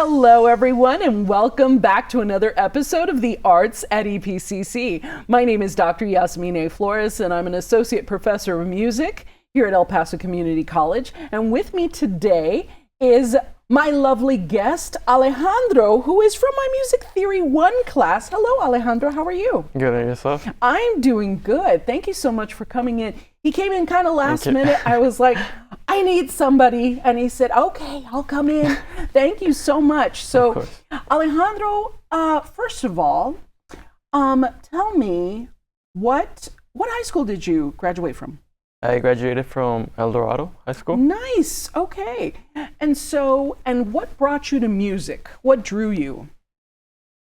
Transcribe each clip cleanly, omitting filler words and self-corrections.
Hello, everyone, and welcome back to another episode of the Arts at EPCC. My name is Dr. Yasmine Flores, and I'm an associate professor of music here at El Paso Community College. And with me today is my lovely guest, Alejandro, who is from my Music Theory 1 class. Hello, Alejandro. How are you? Good, and yourself? I'm doing good. Thank you so much for coming in. He came in kind of last minute. I was like, I need somebody. And he said, okay, I'll come in. Thank you so much. So, Alejandro, first of all, tell me, what high school did you graduate from? I graduated from El Dorado High School. Nice. Okay. And what brought you to music? What drew you?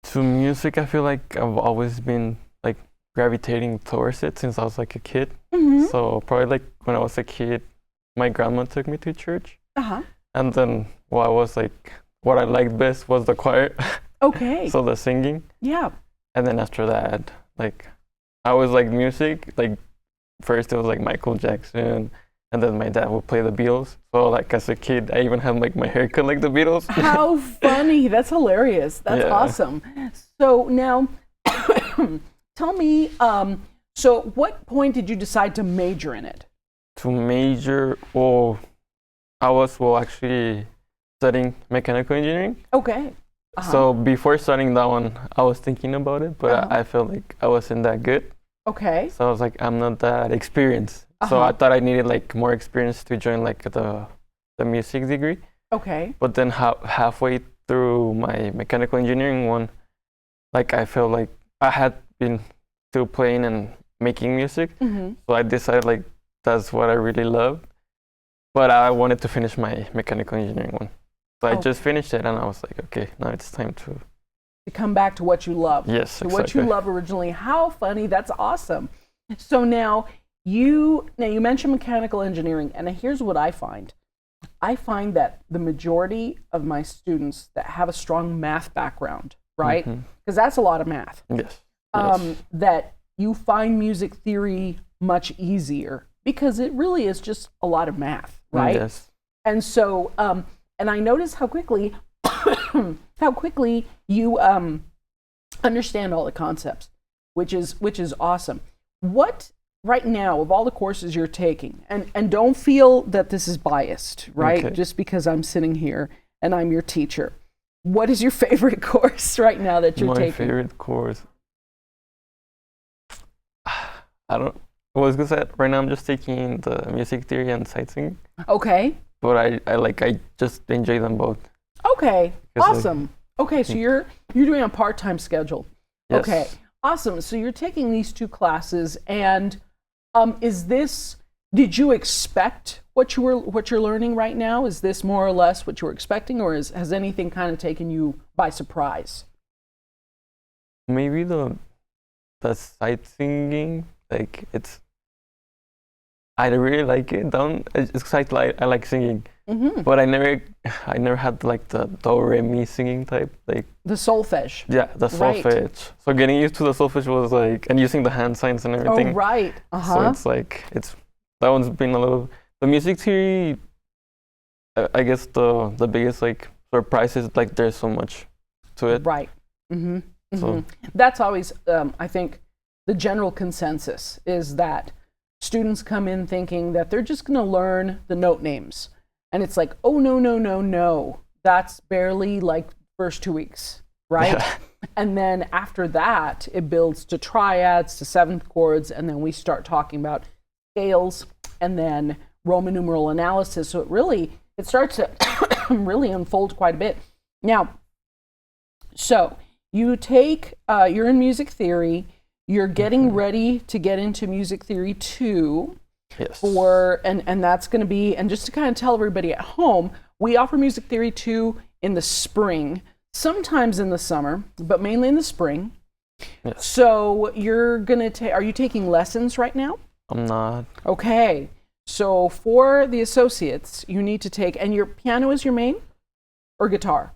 To music, I feel like I've always been like gravitating towards it since I was like a kid. Mm-hmm. So probably like when I was a kid, my grandma took me to church. Uh-huh. And then what I liked best was the choir. Okay. So the singing. Yeah. And then after that, like I was like music, like first it was like Michael Jackson, and then my dad would play the Beatles. So like as a kid, I even had like my haircut like the Beatles. How funny. That's hilarious. That's awesome. So now tell me, so what point did you decide to major in it? To major, I was actually studying mechanical engineering. Okay. Uh-huh. So before starting that one, I was thinking about it, but I felt like I wasn't that good. Okay. So I was like, I'm not that experienced. So I thought I needed like more experience to join like the music degree. Okay. But then halfway through my mechanical engineering one, like I felt like I had been still playing and making music. Mm-hmm. So I decided like that's what I really love. But I wanted to finish my mechanical engineering one. So I just finished it and I was like, okay, now it's time to come back to what you love. Yes, exactly. What you love originally. How funny. That's awesome. So now you mentioned mechanical engineering, and here's what I find. I find that the majority of my students that have a strong math background, right? Because that's a lot of math. Yes. That you find music theory much easier because it really is just a lot of math, right? Yes. And so, and I notice how quickly you understand all the concepts, which is awesome. What right now of all the courses you're taking, and don't feel that this is biased, right? Okay. Just because I'm sitting here and I'm your teacher. What is your favorite course right now that you're taking? My favorite course. I was gonna say right now I'm just taking the music theory and sight singing. Okay. But I just enjoy them both. Okay, awesome. Okay, so you're doing a part-time schedule. Yes. Okay, awesome. So you're taking these two classes, and did you expect what you're learning right now? Is this more or less what you were expecting, or has anything kind of taken you by surprise? Maybe the sight singing, like I really like it. It's like I like singing, but I never had like the do re mi singing type, like the solfege. Yeah, the solfege. Right. So getting used to the solfege was like, and using the hand signs and everything. Oh right. So that one's been a little. The music theory, I guess the biggest like surprise is like there's so much to it. Right. So that's always I think the general consensus is that students come in thinking that they're just going to learn the note names. And it's like, oh, no. That's barely like first 2 weeks, right? Yeah. And then after that, it builds to triads, to seventh chords, and then we start talking about scales and then Roman numeral analysis. So it starts to really unfold quite a bit. Now, so you you're in music theory. You're getting ready to get into Music Theory 2. Yes. And that's going to be, and just to kind of tell everybody at home, we offer Music Theory 2 in the spring, sometimes in the summer, but mainly in the spring. Yes. So you're going to are you taking lessons right now? I'm not. Okay. So for the associates, you need to take, and your piano is your main or guitar?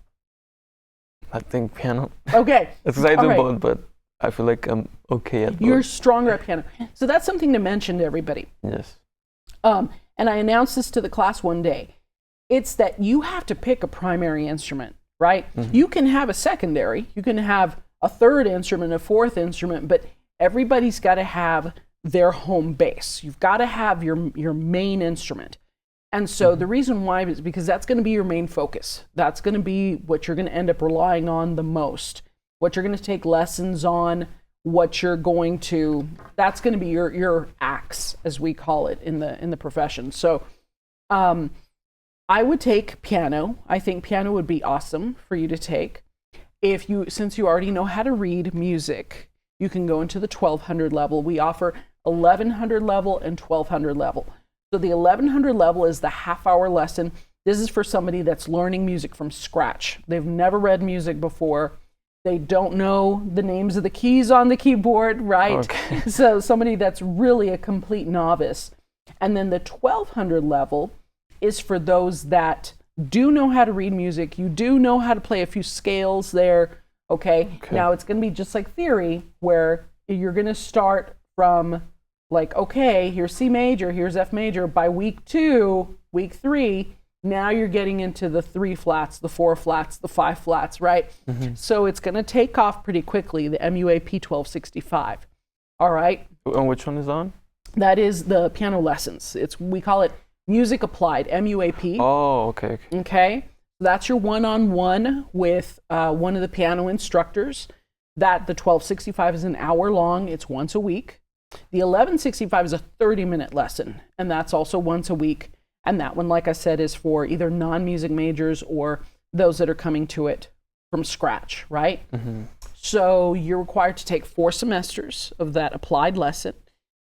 I think piano. Okay. It's because I do both, but I feel like I'm okay at both. You're stronger at piano. So that's something to mention to everybody. Yes. And I announced this to the class one day. It's that you have to pick a primary instrument, right? You can have a secondary, you can have a third instrument, a fourth instrument, but everybody's got to have their home base. You've got to have your main instrument. And so the reason why is because that's going to be your main focus. That's going to be what you're going to end up relying on the most, what you're going to take lessons on, what you're going to, that's going to be your axe, as we call it in the profession. So I would take piano. I think piano would be awesome for you to take. Since you already know how to read music, you can go into the 1200 level. We offer 1100 level and 1200 level. So the 1100 level is the half-hour lesson. This is for somebody that's learning music from scratch. They've never read music before. They don't know the names of the keys on the keyboard, right? Okay. So somebody that's really a complete novice. And then the 1200 level is for those that do know how to read music. You do know how to play a few scales there, okay? Now it's going to be just like theory, where you're going to start from like, okay, here's C major, here's F major. By week 2, week 3, now you're getting into the 3 flats, the 4 flats, the 5 flats, right? So it's going to take off pretty quickly, the MUAP 1265. All right? And which one is on? That is the piano lessons. We call it Music Applied, MUAP. Oh, okay. Okay? That's your one-on-one with one of the piano instructors. The 1265 is an hour long. It's once a week. The 1165 is a 30-minute lesson, and that's also once a week. And that one, like I said, is for either non-music majors or those that are coming to it from scratch, right? So you're required to take 4 semesters of that applied lesson,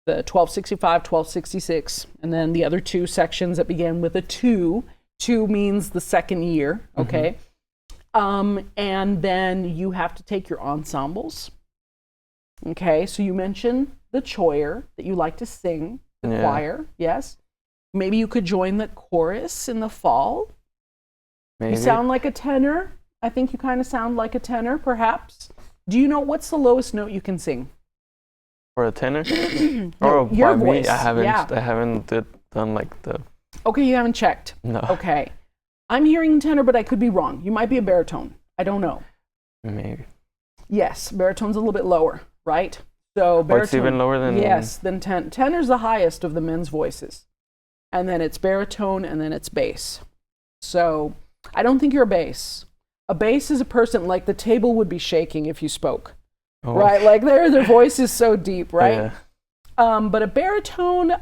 the 1265, 1266, and then the other 2 sections that begin with a 2. 2 means the second year, okay? And then you have to take your ensembles. Okay, so you mentioned the choir that you like to sing, the choir, yes. Maybe you could join the chorus in the fall. Maybe. You sound like a tenor. I think you kind of sound like a tenor, perhaps. Do you know what's the lowest note you can sing? For a tenor? No, your voice. Me, I haven't done like the... Okay, you haven't checked. No. Okay. I'm hearing tenor, but I could be wrong. You might be a baritone. I don't know. Maybe. Yes, baritone's a little bit lower, right? So baritone, it's even lower than... Yes, than tenor. Tenor's the highest of the men's voices. And then it's baritone, and then it's bass. So I don't think you're a bass. A bass is a person, like the table would be shaking if you spoke, right? Like their voice is so deep, right? Yeah. But a baritone,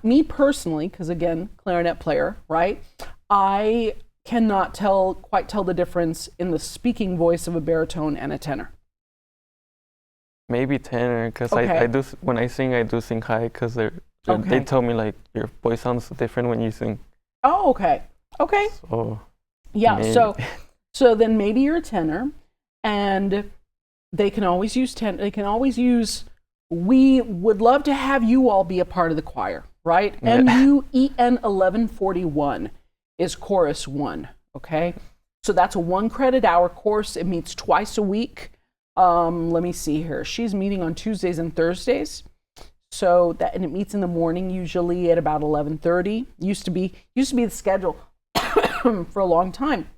me personally, because again, clarinet player, right? I cannot quite tell the difference in the speaking voice of a baritone and a tenor. Maybe tenor, because I do, when I sing high, because they tell me like your voice sounds different when you sing. Oh, okay. Okay. So, yeah, maybe. so then maybe you're a tenor, and they can always use we would love to have you all be a part of the choir, right? Yeah. MUEN 1141 is chorus 1, okay? So that's a 1 credit hour course. It meets twice a week. Let me see here. She's meeting on Tuesdays and Thursdays. And it meets in the morning, usually at about 11:30. Used to be the schedule for a long time.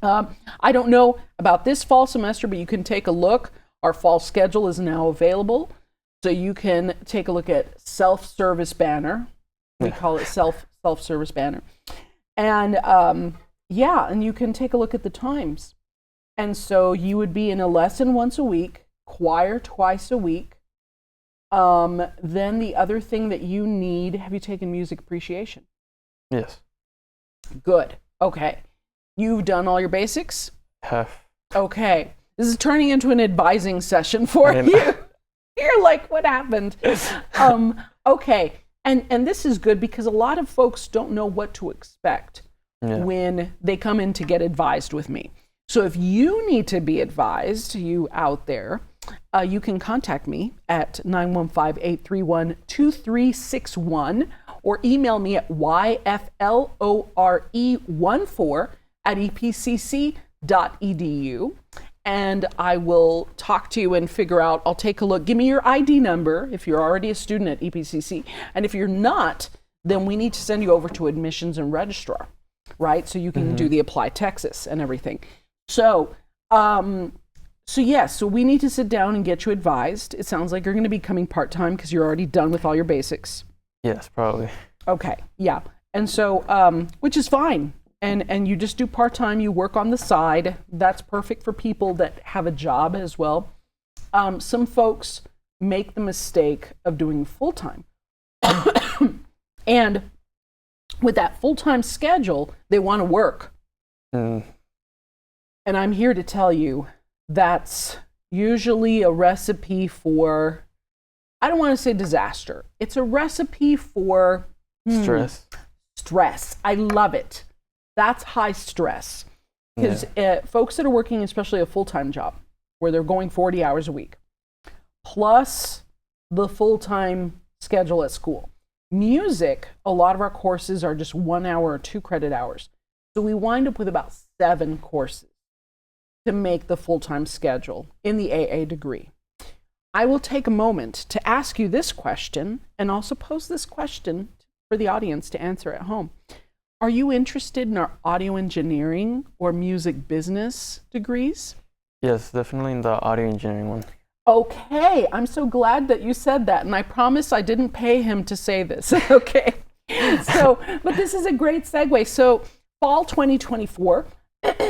I don't know about this fall semester, but you can take a look. Our fall schedule is now available. So you can take a look at self-service banner. We call it self-service banner. And and you can take a look at the times. And so you would be in a lesson once a week, choir twice a week. Then the other thing that you need, have you taken music appreciation? Yes. Good. Okay. You've done all your basics? Have. Okay. This is turning into an advising session for you. You're like, what happened? Okay. And this is good because a lot of folks don't know what to expect when they come in to get advised with me. So if you need to be advised, you out there, you can contact me at 915-831-2361 or email me at yflore14@epcc.edu. And I will talk to you and figure out, I'll take a look. Give me your ID number if you're already a student at EPCC. And if you're not, then we need to send you over to admissions and registrar. right? So you can do the Apply Texas and everything. So, so we need to sit down and get you advised. It sounds like you're going to be coming part-time because you're already done with all your basics. Yes, probably. Okay, yeah. And so, which is fine. And you just do part-time, you work on the side. That's perfect for people that have a job as well. Some folks make the mistake of doing full-time. And with that full-time schedule, they want to work. And I'm here to tell you that's usually a recipe for, I don't want to say disaster. It's a recipe for stress. Stress. I love it. That's high stress. Because folks that are working, especially a full-time job, where they're going 40 hours a week, plus the full-time schedule at school. Music, a lot of our courses are just 1 hour or 2 credit hours. So we wind up with about 7 courses to make the full-time schedule in the AA degree. I will take a moment to ask you this question and also pose this question for the audience to answer at home. Are you interested in our audio engineering or music business degrees? Yes, definitely in the audio engineering one. Okay, I'm so glad that you said that, and I promise I didn't pay him to say this. Okay, so, but this is a great segue. So, fall 2024,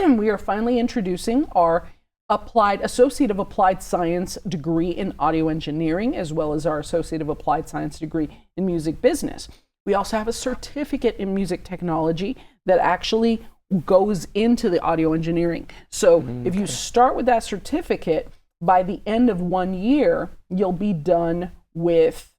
we are finally introducing our Associate of Applied Science degree in audio engineering, as well as our Associate of Applied Science degree in music business. We also have a certificate in music technology that actually goes into the audio engineering. So if you start with that certificate, by the end of 1 year, you'll be done with,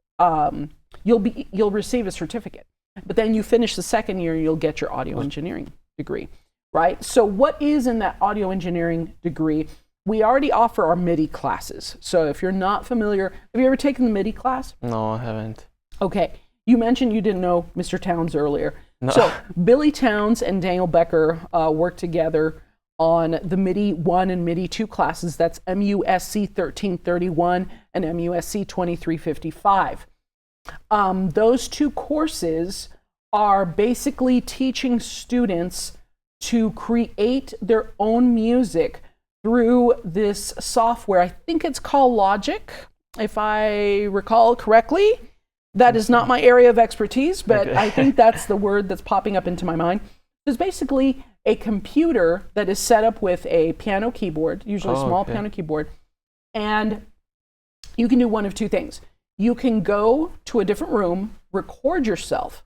you'll receive a certificate. But then you finish the second year, you'll get your audio engineering degree, right? So what is in that audio engineering degree? We already offer our MIDI classes. So if you're not familiar, have you ever taken the MIDI class? No, I haven't. Okay. You mentioned you didn't know Mr. Towns earlier. No. So Billy Towns and Daniel Becker worked together on the MIDI 1 and MIDI 2 classes. That's MUSC 1331 and MUSC 2355. Those 2 courses are basically teaching students to create their own music through this software. I think it's called Logic, if I recall correctly. That is not my area of expertise, but I think that's the word that's popping up into my mind. There's basically a computer that is set up with a piano keyboard, usually a small piano keyboard, and you can do one of 2 things. You can go to a different room, record yourself,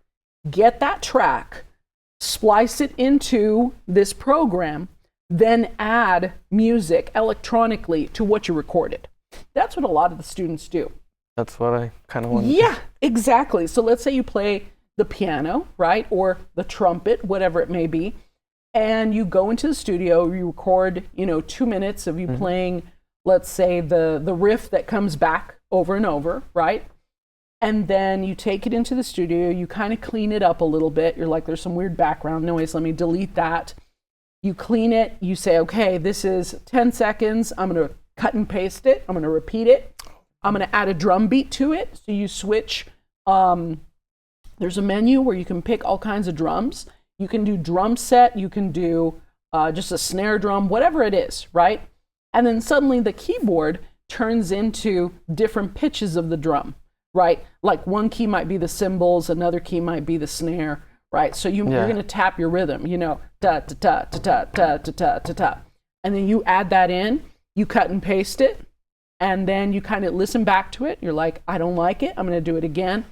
get that track, splice it into this program, then add music electronically to what you recorded. That's what a lot of the students do. That's what I kind of want. Yeah, exactly. So let's say you play the piano, right? Or the trumpet, whatever it may be. And you go into the studio, you record, 2 minutes of you playing, let's say the riff that comes back over and over, right? And then you take it into the studio, you kind of clean it up a little bit. You're like, there's some weird background noise. Let me delete that. You clean it. You say, okay, this is 10 seconds. I'm going to cut and paste it. I'm going to repeat it. I'm going to add a drum beat to it. So you switch. There's a menu where you can pick all kinds of drums. You can do drum set. You can do just a snare drum, whatever it is, right? And then suddenly the keyboard turns into different pitches of the drum, right? Like one key might be the cymbals, another key might be the snare, right? So you're going to tap your rhythm, ta ta ta ta ta ta ta ta ta, and then you add that in. You cut and paste it. And then you kind of listen back to it. You're like, I don't like it. I'm going to do it again.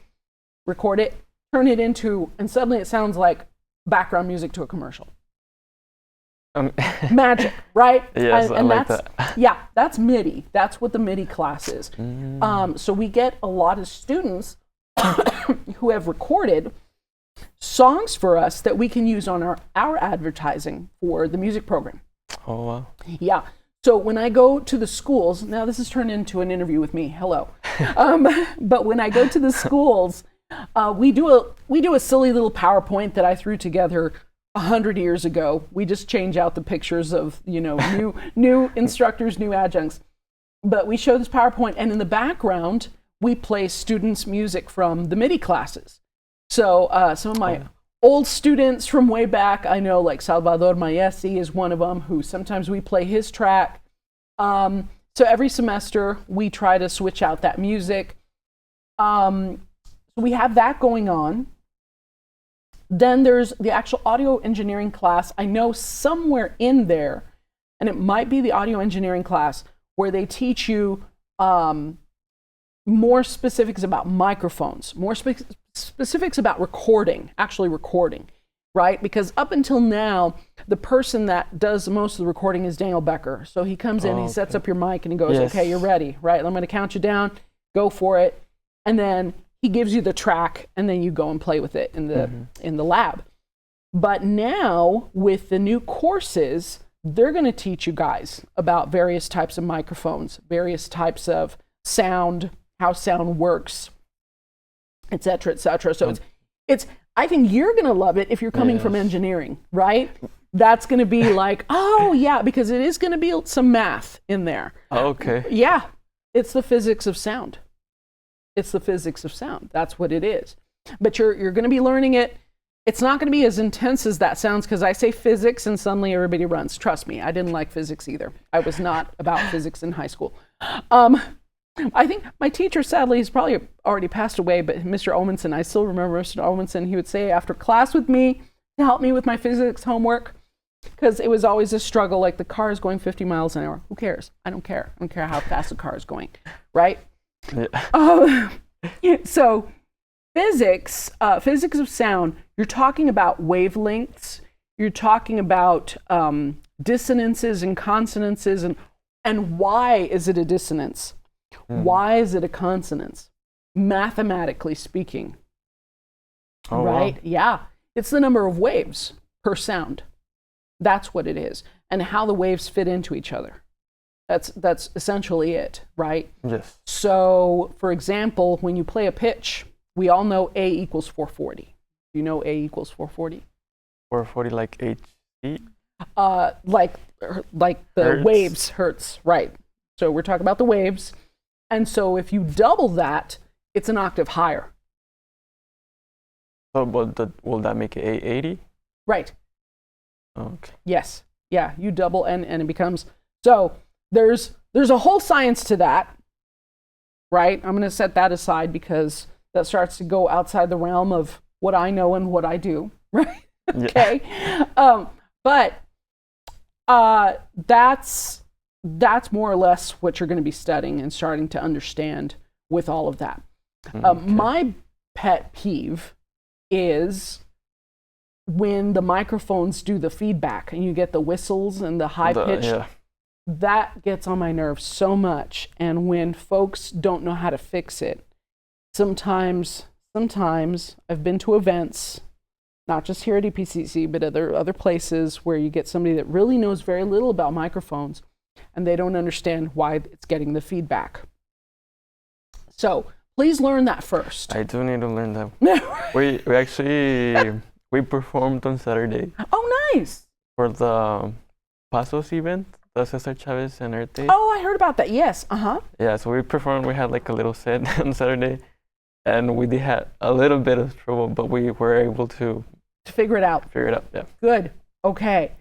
Record it, turn it into, and suddenly it sounds like background music to a commercial. Magic, right? Yes, I like that. Yeah, that's MIDI. That's what the MIDI class is. So we get a lot of students who have recorded songs for us that we can use on our advertising for the music program. Oh, wow. Yeah. So when I go to the schools, now this has turned into an interview with me, hello. But when I go to the schools, we do a silly little PowerPoint that I threw together 100 years ago. We just change out the pictures of, new instructors, new adjuncts. But we show this PowerPoint, and in the background, we play students' music from the MIDI classes. So some of my old students from way back, I know like Salvador Mayesi is one of them, who sometimes we play his track. So every semester we try to switch out that music. So we have that going on. Then there's the actual audio engineering class. I know somewhere in there, and it might be the audio engineering class, where they teach you more specifics about microphones, more specifics about recording, actually recording, right? Because up until now, the person that does most of the recording is Daniel Becker. So he comes in, he sets up your mic, and he goes, okay, you're ready, right? I'm going to count you down, go for it. And then he gives you the track, and then you go and play with it in the lab. But now, with the new courses, they're going to teach you guys about various types of microphones, various types of sound, how sound works, et cetera, et cetera. So it's I think you're going to love it if you're coming from engineering, right? That's going to be like, oh yeah, because it is going to be some math in there. Okay. Yeah, it's the physics of sound. It's the physics of sound. That's what it is. But you're going to be learning it. It's not going to be as intense as that sounds, because I say physics and suddenly everybody runs. Trust me, I didn't like physics either. I was not about physics in high school. I think my teacher, sadly, he's probably already passed away, but Mr. Omenson, I still remember Mr. Omenson, he would say after class with me to help me with my physics homework, because it was always a struggle, like the car is going 50 miles an hour. Who cares? I don't care. I don't care how fast the car is going, right? Yeah. So physics of sound, you're talking about wavelengths, you're talking about dissonances and consonances, and why is it a dissonance? Why is it a consonance? Mathematically speaking. Right? Wow. Yeah. It's the number of waves per sound. That's what it is. And how the waves fit into each other. That's essentially it, right? Yes. So, for example, when you play a pitch, we all know A equals 440. Do you know A equals 440? 440 like HC? Like the hertz. Waves, hertz, right. So we're talking about the waves. And so if you double that, it's an octave higher. So will that make it 880? Right. Okay. Yes. Yeah, you double and it becomes... So there's a whole science to that, right? I'm going to set that aside because that starts to go outside the realm of what I know and what I do, right? Okay. But that's more or less what you're going to be studying and starting to understand with all of that. Okay. My pet peeve is when the microphones do the feedback and you get the whistles and the high pitch. Yeah. That gets on my nerves so much. And when folks don't know how to fix it, sometimes I've been to events, not just here at EPCC, but other places where you get somebody that really knows very little about microphones and they don't understand why it's getting the feedback. So please learn that first. I do need to learn that. we actually performed on Saturday. Oh, nice. For the Pasos event, the Cesar Chavez and Earth Day. Oh, I heard about that. Yes. Yeah, so we performed. We had like a little set on Saturday, and we did have a little bit of trouble, but we were able to figure it out. Yeah. Good. Okay.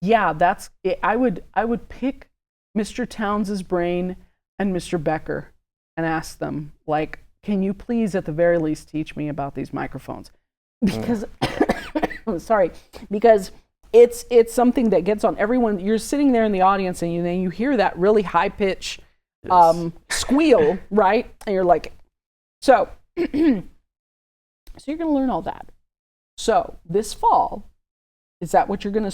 Yeah, that's it. I would pick Mr. Towns' brain and Mr. Becker and ask them, like, can you please at the very least teach me about these microphones? Because because it's something that gets on everyone. You're sitting there in the audience and then you hear that really high pitch squeal, right? And you're like, so you're going to learn all that. So this fall, that's what you're going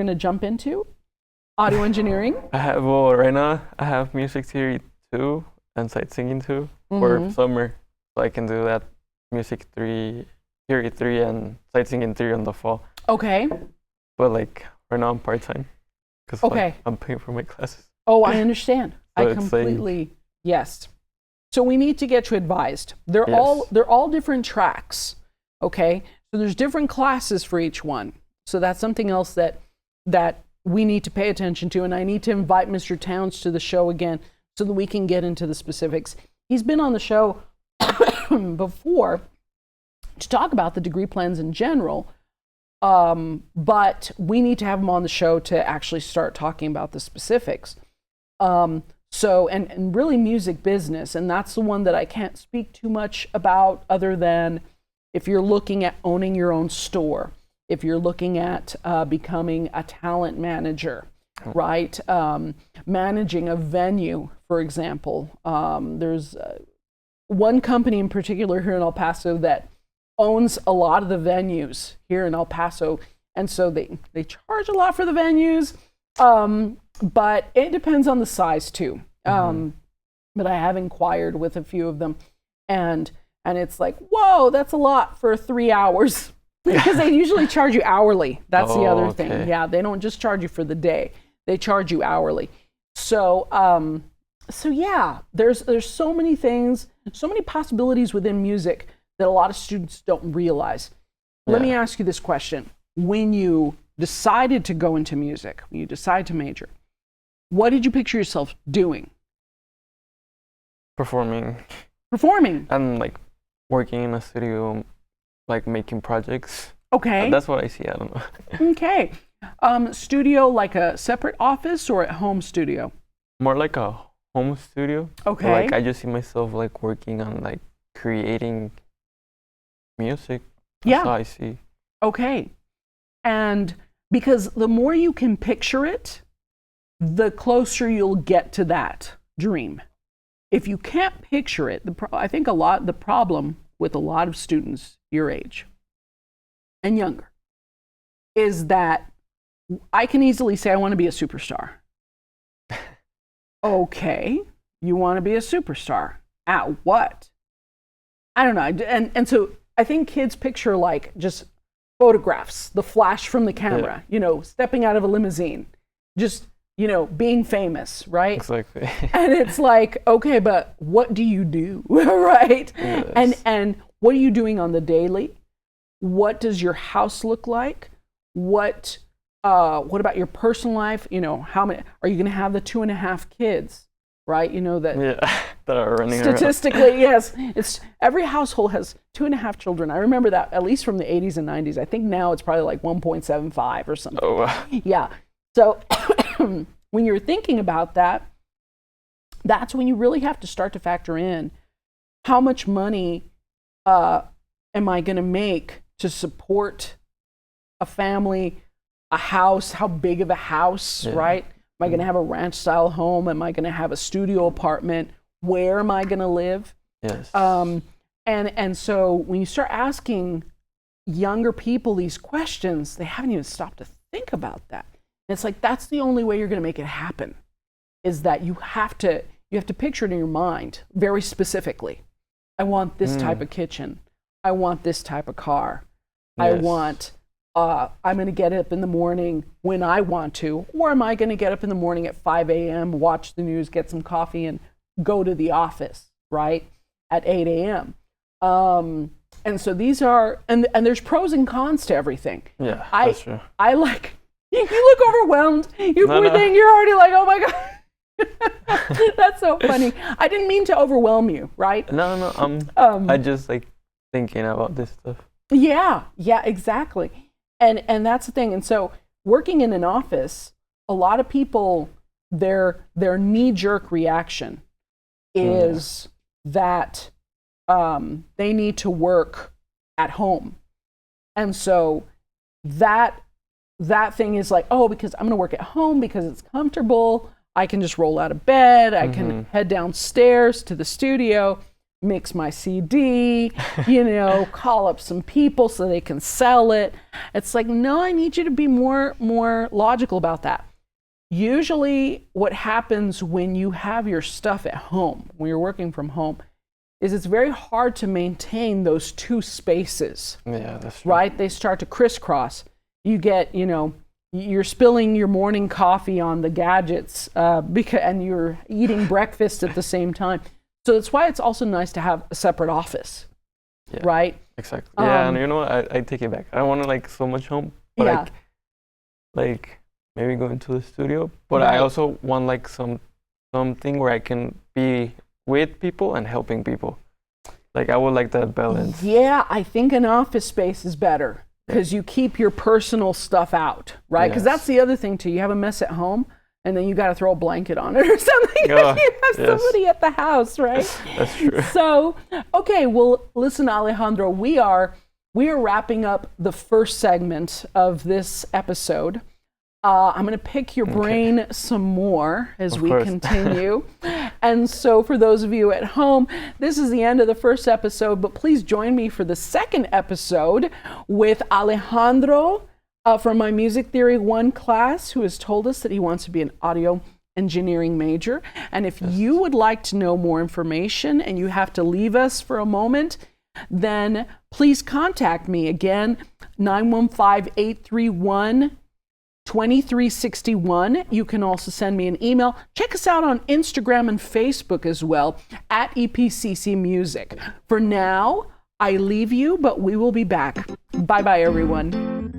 to jump into? Audio engineering? Right now I have music theory 2 and sight singing 2 for summer. So I can do that music theory 3 and sight singing 3 in the fall. Okay. But like right now I'm part-time because like, I'm paying for my classes. Oh, I understand. So I completely, yes. So we need to get you advised. They're all different tracks, okay? So there's different classes for each one. So that's something else that we need to pay attention to, and I need to invite Mr. Towns to the show again so that we can get into the specifics. He's been on the show before, to talk about the degree plans in general. But we need to have them on the show to actually start talking about the specifics. So, and really music business, and that's the one that I can't speak too much about other than if you're looking at owning your own store, if you're looking at becoming a talent manager, right? Managing a venue, for example. There's one company in particular here in El Paso that owns a lot of the venues here in El Paso, and so they charge a lot for the venues, but it depends on the size too. But I have inquired with a few of them, and it's like, whoa, that's a lot for 3 hours, because they usually charge you hourly. That's the other thing. Yeah, they don't just charge you for the day; they charge you hourly. So yeah, there's so many things, so many possibilities within music that a lot of students don't realize. Let me ask you this question. When you decided to go into music, when you decided to major, what did you picture yourself doing? Performing. And like working in a studio, like making projects. Okay. That's what I see, I don't know. Okay. Studio like a separate office or at home studio? More like a home studio. Okay. Like I just see myself like working on like creating music. That's how I see. Okay. And because the more you can picture it, the closer you'll get to that dream. If you can't picture it, I think the problem with a lot of students your age and younger is that I can easily say I want to be a superstar. Okay, you want to be a superstar. At what? I don't know. And so I think kids picture like just photographs, the flash from the camera, stepping out of a limousine, just, being famous, right? Exactly. And it's like, okay, but what do you do, right? Yes. And what are you doing on the daily? What does your house look like? What about your personal life? How many are you going to have? The 2.5 kids, right? That are running statistically around. Yes, it's every household has 2.5 children. I remember that at least from the 80s and 90s. I think now it's probably like 1.75 or something. Oh wow. Yeah. So when you're thinking about that, that's when you really have to start to factor in how much money am I going to make to support a family, a house, how big of a house, right? Am I going to have a ranch style home? Am I going to have a studio apartment? Where am I going to live? Yes. And so when you start asking younger people these questions, they haven't even stopped to think about that. And it's like, that's the only way you're going to make it happen, is that you have to picture it in your mind very specifically. I want this type of kitchen. I want this type of car. Yes. I want, I'm going to get up in the morning when I want to, or am I going to get up in the morning at 5 a.m., watch the news, get some coffee, and go to the office, right, at 8 a.m. And so these are, and there's pros and cons to everything. Yeah, that's true. I like, you look overwhelmed. You poor thing, you're already like, oh my God. That's so funny. I didn't mean to overwhelm you, right? No. I just like thinking about this stuff. Yeah, exactly. And that's the thing. And so working in an office, a lot of people, their knee-jerk reaction is that they need to work at home. And so that thing is like, oh, because I'm going to work at home because it's comfortable. I can just roll out of bed. I can head downstairs to the studio, mix my CD, call up some people so they can sell it. It's like, no, I need you to be more logical about that. Usually what happens when you have your stuff at home, when you're working from home, is it's very hard to maintain those two spaces. Yeah, that's true. Right? They start to crisscross. You get, you're spilling your morning coffee on the gadgets and you're eating breakfast at the same time. So that's why it's also nice to have a separate office, right? Exactly. Yeah, and you know what? I take it back. I don't want to like so much home, but like maybe go into the studio. But I also want like something where I can be with people and helping people. Like I would like that balance. Yeah, I think an office space is better because you keep your personal stuff out, right? Because that's the other thing too. You have a mess at home, and then you got to throw a blanket on it or something if you have somebody at the house, right? That's true. So, okay, well, listen, Alejandro, we are wrapping up the first segment of this episode. I'm going to pick your brain some more as we continue. And so for those of you at home, this is the end of the first episode, but please join me for the second episode with Alejandro from my Music Theory 1 class, who has told us that he wants to be an audio engineering major. And if you would like to know more information and you have to leave us for a moment, then please contact me again, 915-831-2361. You can also send me an email. Check us out on Instagram and Facebook as well, at EPCC Music. For now, I leave you, but we will be back. Bye-bye, everyone.